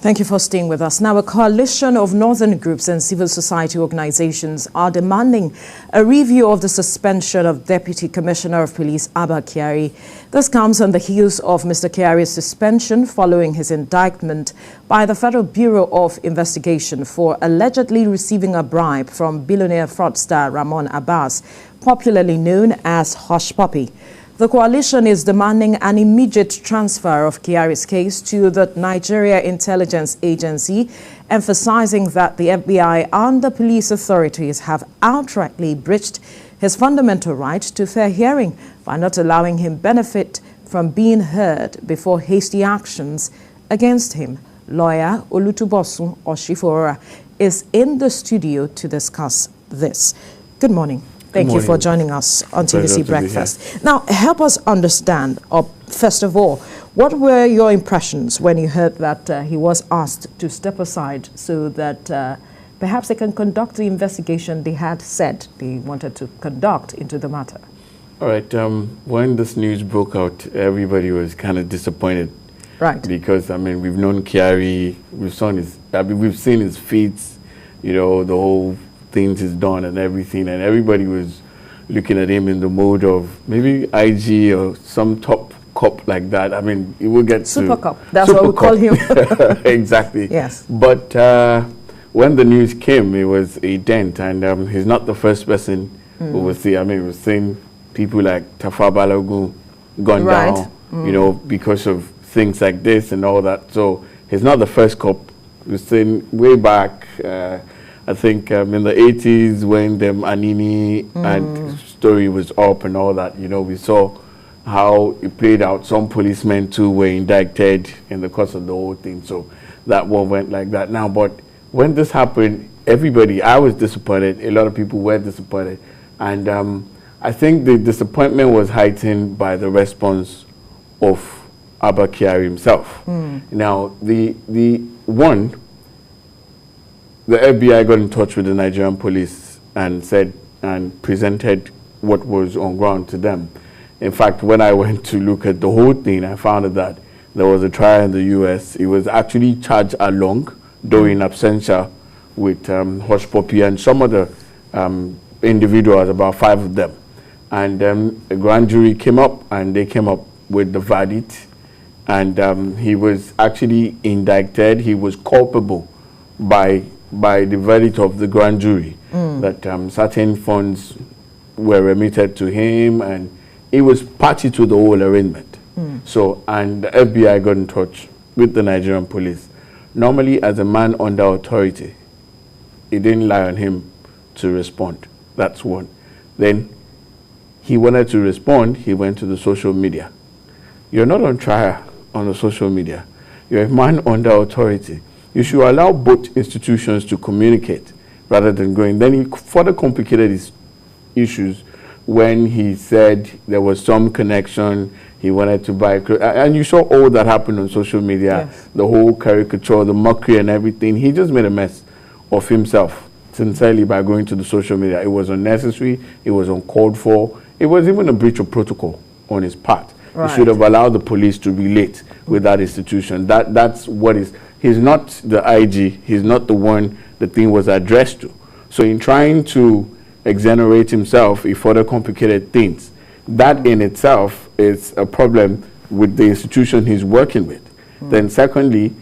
Thank you for staying with us. Now, a coalition of northern groups and civil society organizations are demanding a review of the suspension of Deputy Commissioner of Police Abba Kyari. This comes on the heels of Mr. Kyari's suspension following his indictment by the Federal Bureau of Investigation for allegedly receiving a bribe from billionaire fraudster Ramon Abbas, popularly known as Hush Puppy. The coalition is demanding an immediate transfer of Kyari's case to the Nigeria Intelligence Agency, emphasizing that the FBI and the police authorities have outrightly breached his fundamental right to fair hearing by not allowing him benefit from being heard before hasty actions against him. Lawyer Bosun Osifowora is in the studio to discuss this. Good morning. Thank you for joining us on TVC Breakfast. Now, help us understand, first of all, what were your impressions when you heard that he was asked to step aside so that perhaps they can conduct the investigation they had said they wanted to conduct into the matter? All right. When this news broke out, everybody was kind of disappointed. Right. Because, I mean, we've known Kyari, we've seen his feats, you know, the whole things he's done and everything, and everybody was looking at him in the mode of maybe IG or some top cop like that. I mean, it will get Super cop. That's what we call him. Exactly. Yes. But when the news came, it was a dent, and he's not the first person who was seen. I mean, we've seen people like Tafa Balogun gone down, you know, because of things like this and all that. So he's not the first cop. We've seen way back. I think in the 80s when the Anini and story was up and all that, you know, we saw how it played out. Some policemen too were indicted in the course of the whole thing. So that one went like that now. But when this happened, I was disappointed. A lot of people were disappointed. And I think the disappointment was heightened by the response of Abba Kyari himself. Now, the FBI got in touch with the Nigerian police and presented what was on ground to them. In fact, when I went to look at the whole thing, I found that there was a trial in the US. It was actually charged along, though in absentia, with Hush Puppy and some other individuals, about 5 of them. And a grand jury came up, and they came up with the verdict. And he was actually indicted. He was culpable by the verdict of the grand jury that certain funds were remitted to him, and it was party to the whole arrangement. So, and the FBI got in touch with the Nigerian police. Normally, as a man under authority, it didn't lie on him to respond. That's one. Then he wanted to respond. He went to the social media. You're not on trial on the social media. You're a man under authority. You should allow both institutions to communicate rather than going. Then he further complicated his issues when he said there was some connection, he wanted to buy, and you saw all that happened on social media, yes. The whole caricature, the mockery and everything. He just made a mess of himself, sincerely, by going to the social media. It was unnecessary, it was uncalled for, it was even a breach of protocol on his part. Right. He should have allowed the police to relate with that institution. That's what is. He's not the IG. He's not the one the thing was addressed to. So in trying to exonerate himself, he further complicated things. That in itself is a problem with the institution he's working with. Then secondly,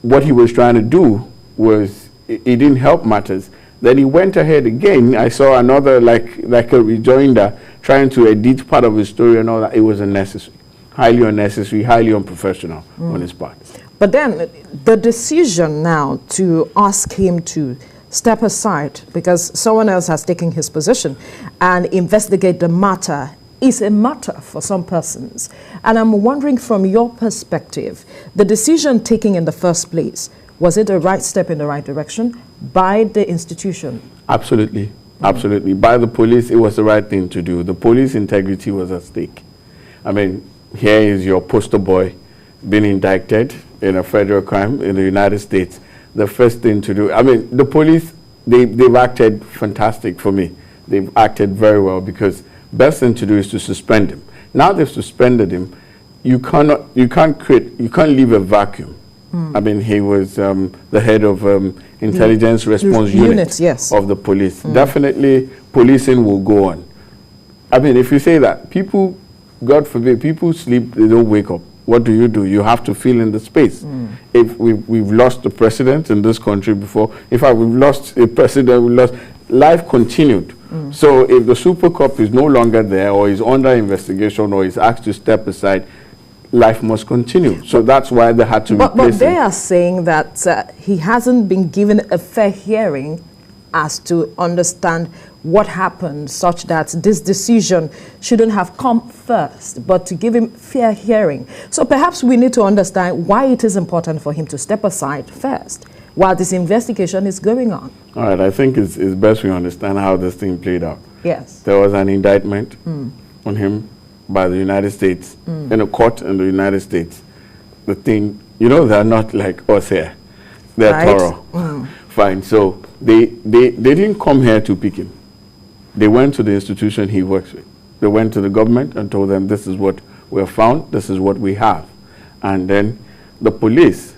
what he was trying to do was, it didn't help matters. Then he went ahead again. I saw another, like a rejoinder, trying to edit part of his story and all that. It was unnecessary. Highly unnecessary, highly unprofessional on his part. But then the decision now to ask him to step aside because someone else has taken his position and investigate the matter is a matter for some persons. And I'm wondering, from your perspective, the decision taken in the first place, was it a right step in the right direction by the institution? Absolutely. Absolutely. By the police, it was the right thing to do. The police integrity was at stake. I mean, here is your poster boy being indicted in a federal crime in the United States. The first thing to do, I mean, the police, they've acted fantastic for me. They've acted very well, because best thing to do is to suspend him. Now they've suspended him, you can't leave a vacuum I mean, he was the head of intelligence response unit yes. of the police. Definitely, policing will go on. I mean, if you say that, people, God forbid, people sleep, they don't wake up. What do? You have to fill in the space. If we've lost the president in this country before, in fact, we've lost a president, life continued. So if the Super Cup is no longer there, or is under investigation, or is asked to step aside, life must continue. So that's why they had to replace him. But they are saying that he hasn't been given a fair hearing as to understand what happened, such that this decision shouldn't have come first, but to give him fair hearing. So perhaps we need to understand why it is important for him to step aside first while this investigation is going on. All right, I think it's best we understand how this thing played out. Yes. There was an indictment on him by the United States, in a court in the United States. The thing, you know, they're not like us here. They're right. thorough. Fine. So they didn't come here to pick him. They went to the institution he works with. They went to the government and told them, this is what we have found, this is what we have. And then the police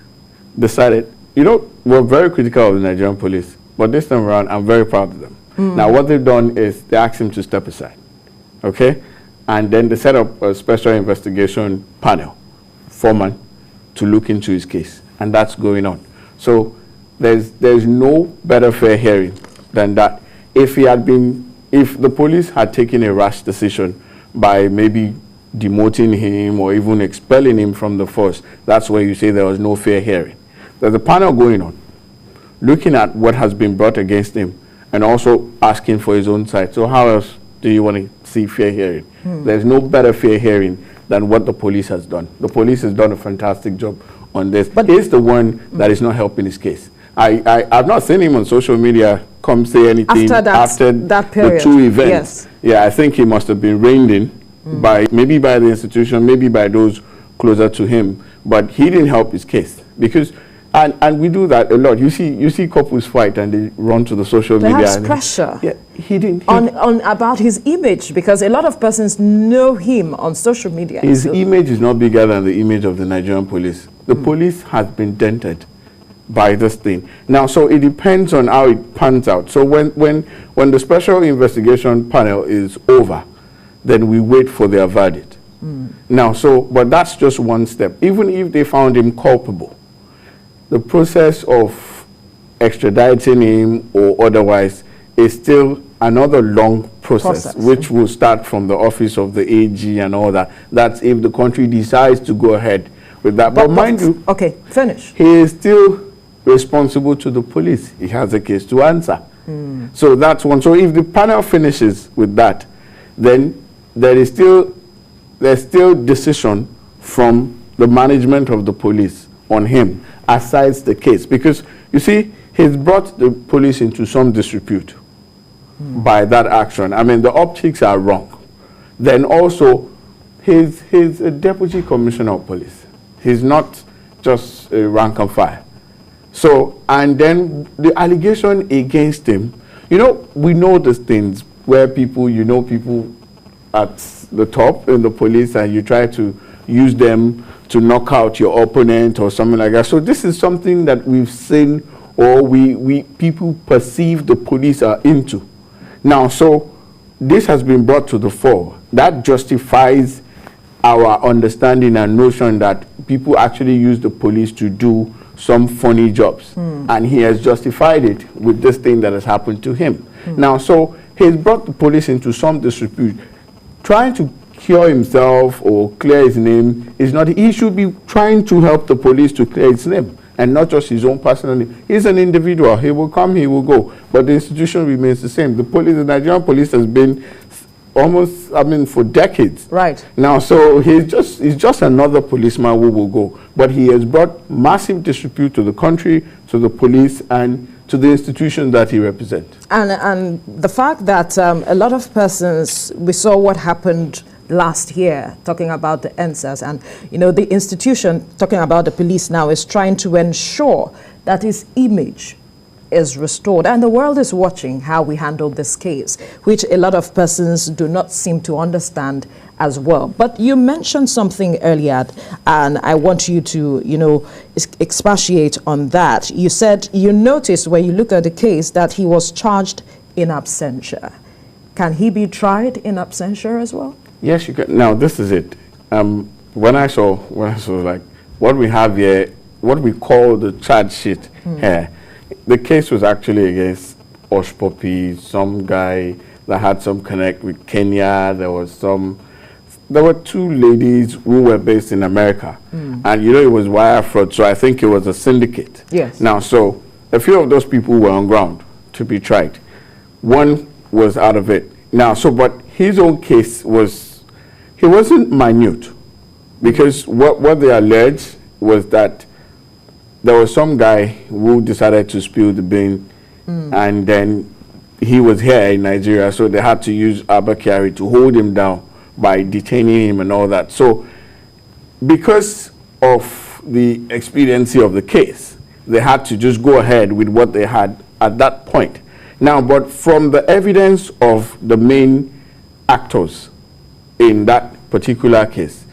decided, you know, we're very critical of the Nigerian police, but this time around, I'm very proud of them. Now, what they've done is they asked him to step aside, okay? And then they set up a special investigation panel, foreman, to look into his case. And that's going on. So there's no better fair hearing than that. If the police had taken a rash decision by maybe demoting him or even expelling him from the force, that's where you say there was no fair hearing. There's a panel going on, looking at what has been brought against him and also asking for his own side. So how else do you want to see fair hearing? There's no better fair hearing than what the police has done. The police has done a fantastic job on this. But he's the one that is not helping his case. I've not seen him on social media come say anything after that period. The two events. Yes. Yeah, I think he must have been reined in maybe by the institution, maybe by those closer to him. But he didn't help his case because, and we do that a lot. You see couples fight and they run to the social media. Perhaps pressure. Yeah, he didn't. On about his image, because a lot of persons know him on social media. His image is not bigger than the image of the Nigerian police. The police has been dented by this thing. Now, so it depends on how it pans out. So when the special investigation panel is over, then we wait for their verdict. Now, but that's just one step. Even if they found him culpable, the process of extraditing him or otherwise is still another long process. Which will start from the office of the AG and all that. That's if the country decides to go ahead with that. But mind you, okay, finish. He is still responsible to the police. He has a case to answer. So that's one. So if the panel finishes with that, then there's still decision from the management of the police on him, aside the case. Because you see, he's brought the police into some disrepute by that action. I mean, the optics are wrong. Then also, he's a deputy commissioner of police. He's not just a rank and file. So, and then the allegation against him, you know, we know these things where people at the top in the police and you try to use them to knock out your opponent or something like that. So this is something that we've seen or people perceive the police are into. Now, so this has been brought to the fore. That justifies our understanding and notion that people actually use the police to do some funny jobs. And he has justified it with this thing that has happened to him. Now, so he's brought the police into some disrepute. Trying to cure himself or clear his name is not, he should be trying to help the police to clear his name and not just his own personal name. He's an individual. He will come, he will go. But the institution remains the same. The Nigerian police has been almost, for decades. Right. Now, so he's just another policeman who will go. But he has brought massive disrepute to the country, to the police, and to the institution that he represents. And the fact that a lot of persons, we saw what happened last year, talking about the NSAS, and the institution, talking about the police now, is trying to ensure that his image is restored. And the world is watching how we handle this case, which a lot of persons do not seem to understand as well. But you mentioned something earlier, and I want you to, expatiate on that. You said you noticed when you look at the case that he was charged in absentia. Can he be tried in absentia as well? Yes, you can. Now, this is it. When I saw like what we have here, what we call the charge sheet here, the case was actually against Oshpopi, some guy that had some connect with Kenya. There were two ladies who were based in America, and it was wire fraud. So I think it was a syndicate. Yes. Now, so a few of those people were on ground to be tried. One was out of it. Now, but his own case he wasn't minute, because what they alleged was that there was some guy who decided to spill the bean, and then he was here in Nigeria, so they had to use Abba Kyari to hold him down by detaining him and all that. So because of the expediency of the case, they had to just go ahead with what they had at that point. Now, but from the evidence of the main actors in that particular case,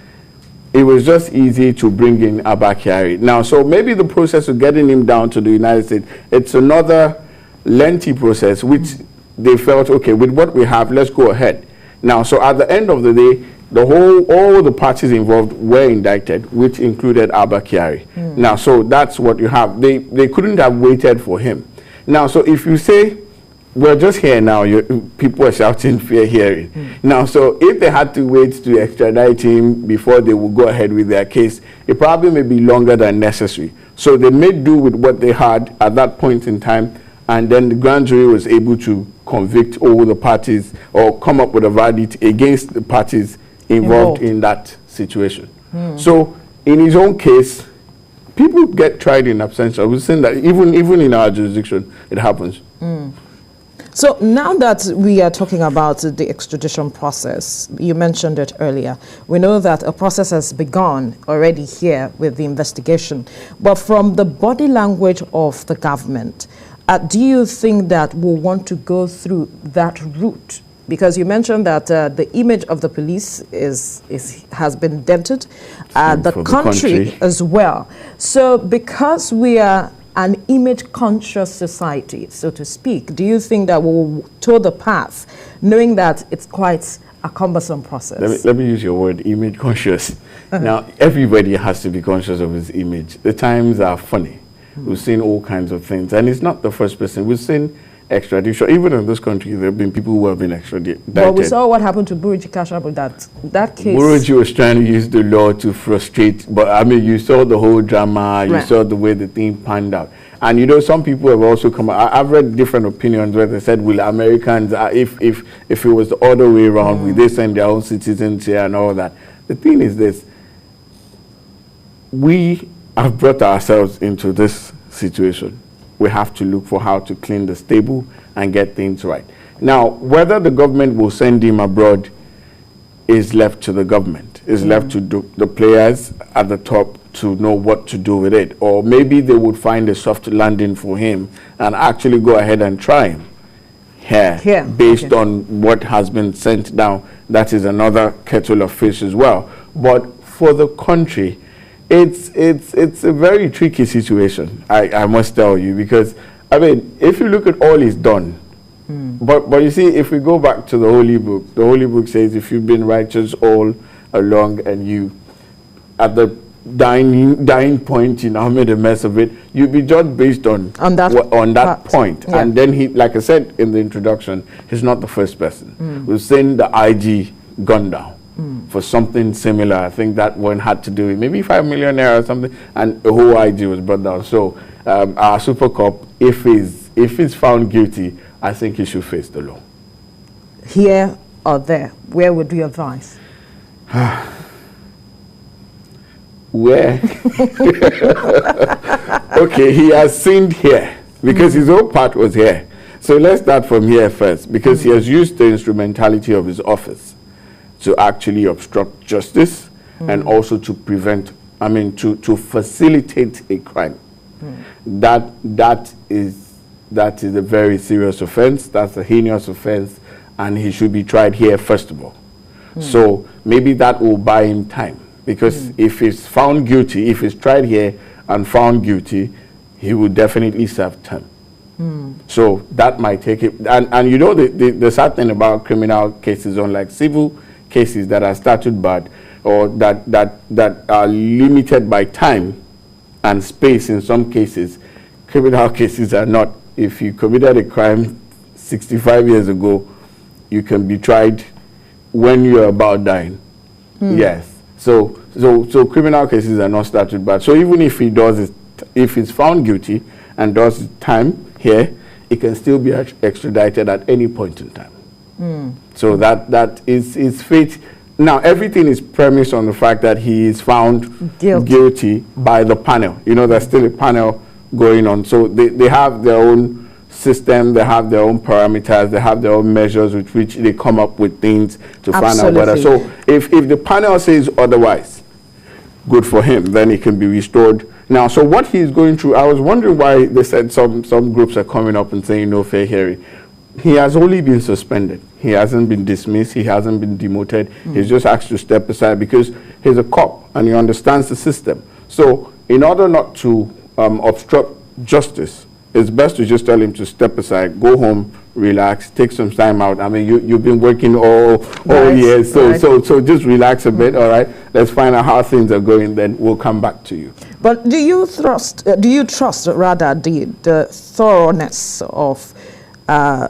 it was just easy to bring in Abba Kyari. Now, so maybe the process of getting him down to the United States, it's another lengthy process, which they felt, okay, with what we have, let's go ahead. Now, so at the end of the day, all the parties involved were indicted, which included Abba Kyari. Now, so that's what you have. They couldn't have waited for him. Now, so if you say, we're just here now, people are shouting fear hearing. Now, so if they had to wait to extradite him before they would go ahead with their case, it probably may be longer than necessary. So they made do with what they had at that point in time, and then the grand jury was able to convict all the parties or come up with a verdict against the parties involved in that situation. So in his own case, people get tried in absentia. We've seen that even in our jurisdiction, it happens. So now that we are talking about the extradition process, you mentioned it earlier. We know that a process has begun already here with the investigation. But from the body language of the government, do you think that we'll want to go through that route? Because you mentioned that the image of the police has been dented, the country as well. So because we are an image-conscious society, so to speak, do you think that we'll toe the path, knowing that it's quite a cumbersome process? Let me use your word, image-conscious. Now, everybody has to be conscious of his image. The times are funny. We've seen all kinds of things, and it's not the first person. We've seen extradition. Even in this country, there have been people who have been extradited. Well, we saw what happened to Buruji Kashabu, that case. Buruji was trying to use the law to frustrate, but I mean, you saw the whole drama, you saw the way the thing panned out. And some people have also come out. I've read different opinions where they said, will Americans, if it was the other way around, will they send their own citizens here and all that? The thing is this, we have brought ourselves into this situation. We have to look for how to clean the stable and get things right. Now, whether the government will send him abroad is left to the government, is left to the players at the top to know what to do with it. Or maybe they would find a soft landing for him and actually go ahead and try him here based on what has been sent down. That is another kettle of fish as well. But for the country, it's a very tricky situation, I must tell you, because I mean, if you look at all he's done, but you see, if we go back to the Holy Book says, if you've been righteous all along and you at the dying point, made a mess of it, you'll be judged based on that point. Yeah. And then he, like I said in the introduction, he's not the first person. We've seen the IG gone down for something similar. I think that one had to do with maybe 5 million naira or something, and the whole IG was brought down. So our Super Cup, if he's found guilty, I think he should face the law. Here or there, where would you advise? Where? Okay, he has sinned here because his whole part was here. So let's start from here first, because he has used the instrumentality of his office to actually obstruct justice and also to prevent, to facilitate a crime. That is that is a very serious offense. That's a heinous offense, and he should be tried here first of all. So maybe that will buy him time, because if he's found guilty, if he's tried here and found guilty, he will definitely serve time. So that might take it. And you know, the sad thing about criminal cases, unlike civil cases that are statute barred or that are limited by time and space in some cases, criminal cases are not. If you committed a crime 65 years ago, you can be tried when you're about dying. Yes. So criminal cases are not statute barred. So even if he does it, if he's found guilty and does his time here, it can still be extradited at any point in time. So that is fate. Now everything is premised on the fact that he is found guilty by the panel. You know, there's still a panel going on. So they have their own system, they have their own parameters, they have their own measures with which they come up with things to find out whether. So if the panel says otherwise, good for him, then it can be restored. Now, so what he's going through, I was wondering why they said some groups are coming up and saying no fair hearing. He has only been suspended. He hasn't been dismissed. He hasn't been demoted. He's just asked to step aside because he's a cop and he understands the system. So in order not to obstruct justice, it's best to just tell him to step aside, go home, relax, take some time out. I mean, you've been working all year, so just relax a bit, all right? Let's find out how things are going, then we'll come back to you. But do you trust rather the thoroughness of, all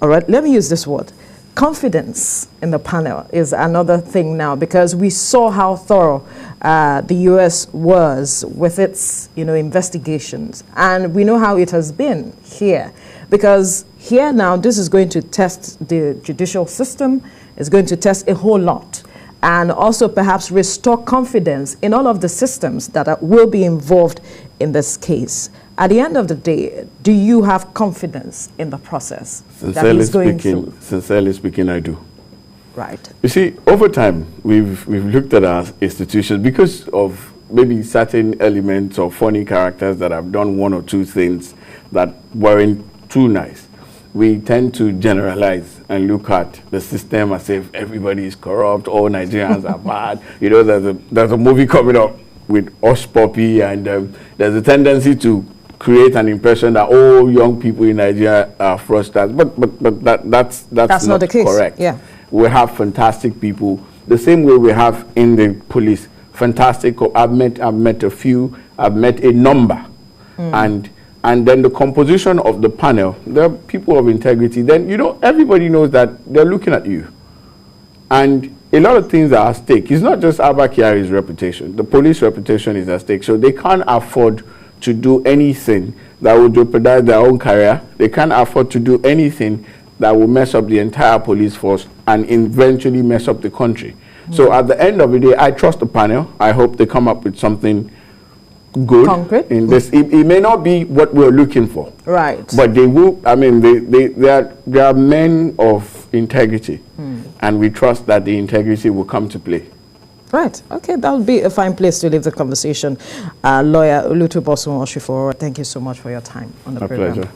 right, let me use this word, confidence in the panel is another thing now, because we saw how thorough the U.S. was with its, investigations, and we know how it has been here, because here now this is going to test the judicial system, it's going to test a whole lot, and also perhaps restore confidence in all of the systems that will be involved in this case. At the end of the day, do you have confidence in the process that he's going through? Sincerely speaking, I do. Right. You see, over time, we've looked at our institutions because of maybe certain elements or funny characters that have done one or two things that weren't too nice. We tend to generalize and look at the system as if everybody is corrupt, all Nigerians are bad. You know, there's a movie coming up with Hush Puppy, and there's a tendency to create an impression that all young people in Nigeria are fraudsters, but that's not the case. Correct. Yeah. We have fantastic people, the same way we have in the police. Fantastic. I've met a few. I've met a number, and then the composition of the panel. There are people of integrity. Then everybody knows that they're looking at you, and a lot of things are at stake. It's not just Abba Kyari's reputation. The police reputation is at stake. So they can't afford to do anything that will jeopardize their own career. They can't afford to do anything that will mess up the entire police force and eventually mess up the country. So at the end of the day, I trust the panel. I hope they come up with something good. Concrete? In this. It may not be what we're looking for. Right. But they will, I mean, they are men of integrity. And we trust that the integrity will come to play. Right. Okay, that would be a fine place to leave the conversation. Lawyer Bosun Osifowora, thank you so much for your time on the program. My pleasure.